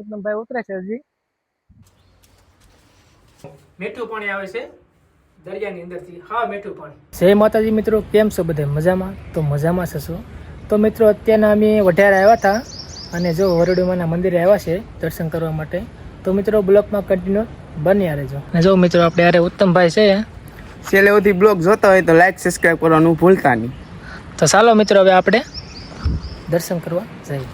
ઉત્તમભાઈ ઉતરે છે હજી. મીઠું પાણી આવે છે દરિયાની અંદરથી, હા મીઠું પાણી. જય માતાજી મિત્રો, કેમ છો બધા? મજામાં? તો મજામાં છો. તો મિત્રો અત્યારના અમે વઢિયાર આવ્યા હતા અને જો વરડુમાના મંદિરે આવ્યા છે દર્શન કરવા માટે. તો મિત્રો બ્લોગમાં કન્ટિન્યુ બન્યા રહેજો. અને જો મિત્રો આપણે યારે ઉત્તમભાઈ છે. છેલ્લે સુધી બ્લોગ જોતા હોય તો લાઈક સબસ્ક્રાઈબ કરવાનું ભૂલતા નહીં. તો ચાલો મિત્રો હવે આપણે દર્શન કરવા જઈએ.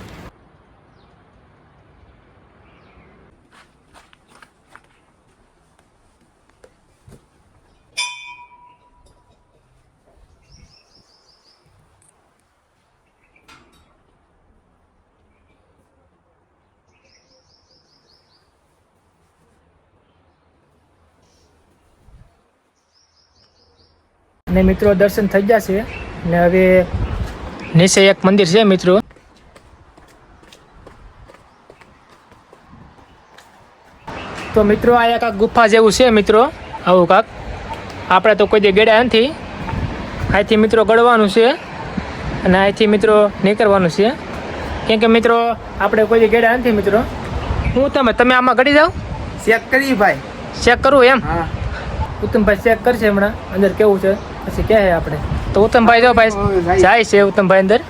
ને મિત્રો દર્શન થઈ ગયા છે ને હવે નીચે એક મંદિર છે મિત્રો. તો મિત્રો આ કાંક ગુફા જેવું છે મિત્રો, આવું કાંક. આપણે તો કોઈ દે ગેડા નથી. અહીંથી મિત્રો ગળવાનું છે અને અહીંથી મિત્રો નીકળવાનું છે. કેમ કે મિત્રો આપણે કોઈ દે ગેડા નથી મિત્રો. હું તમે આમાં ગળી જાઓ? ચેક કરી ભાઈ. ચેક કરવું એમ? હા. ઉત્તમભાઈ ચેક કરશે હમણાં અંદર કેવું છે, પછી કહે આપણે. તો ઉત્તમભાઈ જો ભાઈ જાય છે, ઉત્તમભાઈ અંદર.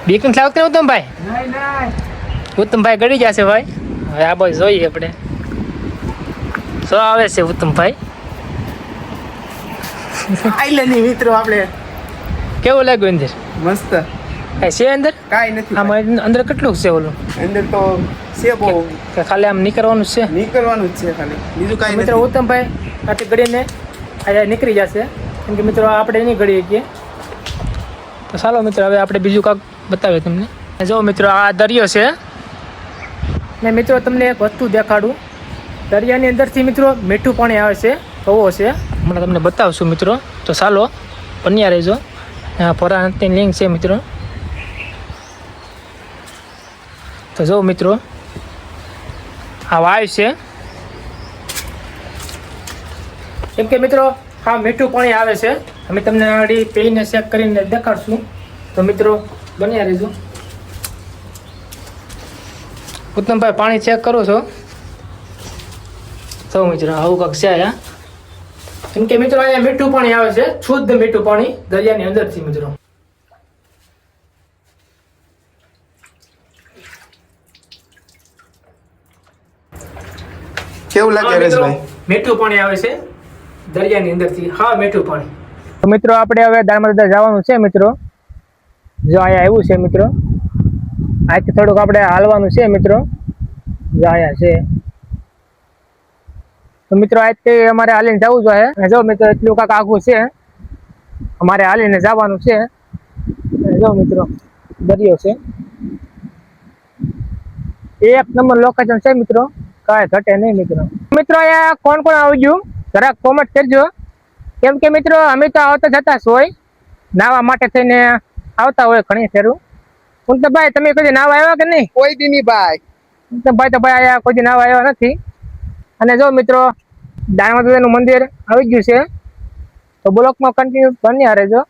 બીક નથી લાગતી ને ઉત્તમભાઈ? ઉત્તમભાઈ ગળી જશે ભાઈ. હવે આ બાજુ જોઈએ આપણે શું આવે છે. ઉત્તમભાઈ આઈલની મિત્રો આપણે કેવું લાગ્યું અંદર? મસ્ત. કઈ છે અંદર? કાંઈ નથી. આમાં અંદર કેટલું છે ઓલું? અંદર તો છે બહુ. કે ખાલી આમ નીકળવાનું છે? નીકળવાનું જ છે ખાલી, બીજું કાંઈ મિત્રો નથી. ઉત્તમભાઈ આથી ગળીને અહીંયા નીકળી જશે. કેમ કે મિત્રો આપણે નહીં ગળી શકીએ. તો ચાલો મિત્રો હવે આપણે બીજું કાંક બતાવીએ તમને. જો મિત્રો આ દરિયો છે ને મિત્રો તમને એક વસ્તુ દેખાડું. દરિયાની અંદરથી મિત્રો મીઠું પાણી આવે છે, કવો છે. હમણાં તમને બતાવશું મિત્રો. તો ચાલો બન્યા રહેજો. ફોરાની લિંક છે મિત્રો. તો જો મિત્રો આ વાવ છે. કેમ કે મિત્રો હા મીઠું પાણી આવે છે. અમે તમને આડી પીને ચેક કરીને દેખાડશું. તો મિત્રો બન્યા રહેજો. ઉત્તમભાઈ પાણી ચેક કરો છો? તો મિત્રો આવું કાંક છે અહીંયા. કેમ કે મિત્રો અહીંયા મીઠું પાણી આવે છે, શુદ્ધ મીઠું પાણી દરિયાની અંદરથી મિત્રો. કેવું લાગે હરેશભાઈ? મીઠું પાણી આવે છે દરિયાની અંદરથી, હા મીઠું પાણી. તો મિત્રો આપણે હવે દામોદર જવાનું છે મિત્રો. જો અહીંયા આવ્યું છે મિત્રો. અહીંથી થોડુંક આપણે હાલવાનું છે મિત્રો. જો અહીંયા છે. તો મિત્રો આજથી અમારે હાલીને જવું જોઈએ. જો મિત્રો એટલું કાંક આઘું છે, અમારે હાલીને જવાનું છે. જો મિત્રો દરિયો છે, એક નંબર લોકેશન છે મિત્રો, કાંઈ ઘટે નહીં મિત્રો. મિત્રો અહીંયા કોણ કોણ આવી ગયું જરાક કોમેન્ટ કરજો. કેમ કે મિત્રો અમે તો આવતા જતા હોય નાવા માટે થઈને આવતા હોય ઘણી ફેરું. ઉત્તમભાઈ તમે કોઈ નાવા આવ્યા કે નહીં? કોઈ દી નહીં ભાઈ. ઉત્તમભાઈ તો ભાઈ અહીંયા કોઈ નાવા આવ્યા નથી. અને જો મિત્રો દામોદરનું મંદિર આવી ગયું છે. તો બ્લોકમાં કન્ટિન્યુ બન્યા રહેજો.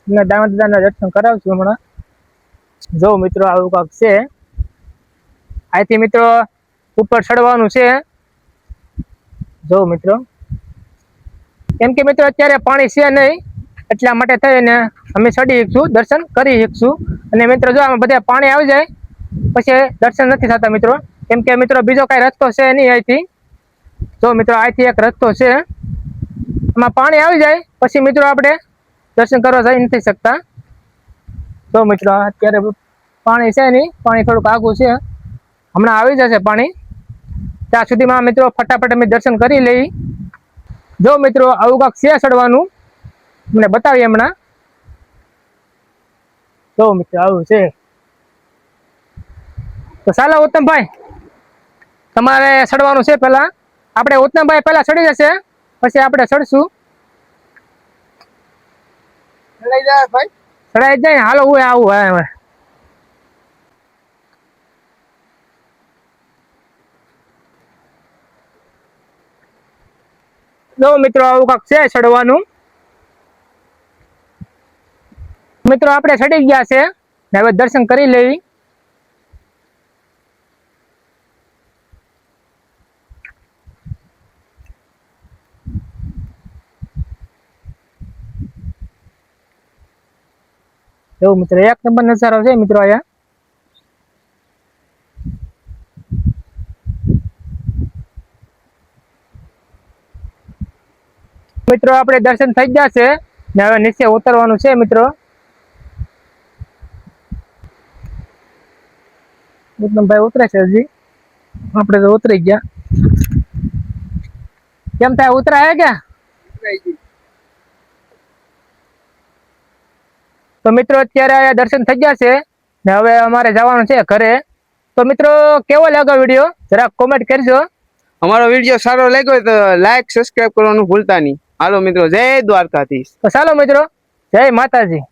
મેં દામોદરના દર્શન કરાવશું હમણાં. જો મિત્રો આવું કાંક છે. અહીંથી મિત્રો ઉપર ચડવાનું છે. જો મિત્રો કેમ કે મિત્રો અત્યારે પાણી છે નહીં, એટલા માટે થઈને અમે ચડી શકશું, દર્શન કરી શકશું. અને મિત્રો જો આમાં બધા પાણી આવી જાય પછી દર્શન નથી થતા મિત્રો. કેમ કે મિત્રો બીજો કાંઈ રસ્તો છે નહીં અહીંથી. જો મિત્રો અહીંથી એક રસ્તો છે, એમાં પાણી આવી જાય પછી મિત્રો આપણે દર્શન કરવા જઈ નથી શકતા. તો મિત્રો અત્યારે પાણી છે નહીં, પાણી થોડુંક આઘું છે, હમણાં આવી જશે પાણી. ત્યાં સુધીમાં મિત્રો ફટાફટ અમે દર્શન કરી લઈ. જો મિત્રો આવું કાંક છે ચડવાનું, મને બતાવીએ હમણાં. જો મિત્રો આવું છે. તો ચાલો ઉત્તમભાઈ તમારે ચડવાનું છે. પહેલા આપણે ઉત્તમભાઈ પહેલા ચડી જશે પછી આપણે ચડશું. ચડાઈ જાય ભાઈ? ચડાઈ જાય. હાલો હું આવું હવે. જો મિત્રો આવું કાંક છે ચડવાનું. મિત્રો આપણે ચડી ગયા છે ને હવે દર્શન કરી લેવી. એવું મિત્રો એક નંબર નજારો છે મિત્રો અહીંયા. મિત્રો આપણે દર્શન થઈ ગયા છે ને હવે નીચે ઉતરવાનું છે મિત્રો. ભાઈ ઉતરે છે હજી, આપણે તો ઉતરી ગયા. કેમ થાય ઉતરાય ક્યાં? તો મિત્રો અત્યારે અહીંયા દર્શન થઈ ગયા છે ને હવે અમારે જવાનું છે ઘરે. તો મિત્રો કેવો લાગ્યો વિડીયો જરાક કોમેન્ટ કરજો. અમારો વિડીયો સારો લાગ્યો હોય તો લાઈક સબસ્ક્રાઇબ કરવાનું ભૂલતા નહીં. હાલો મિત્રો, જય દ્વારકાધીશ. તો ચાલો મિત્રો, જય માતાજી.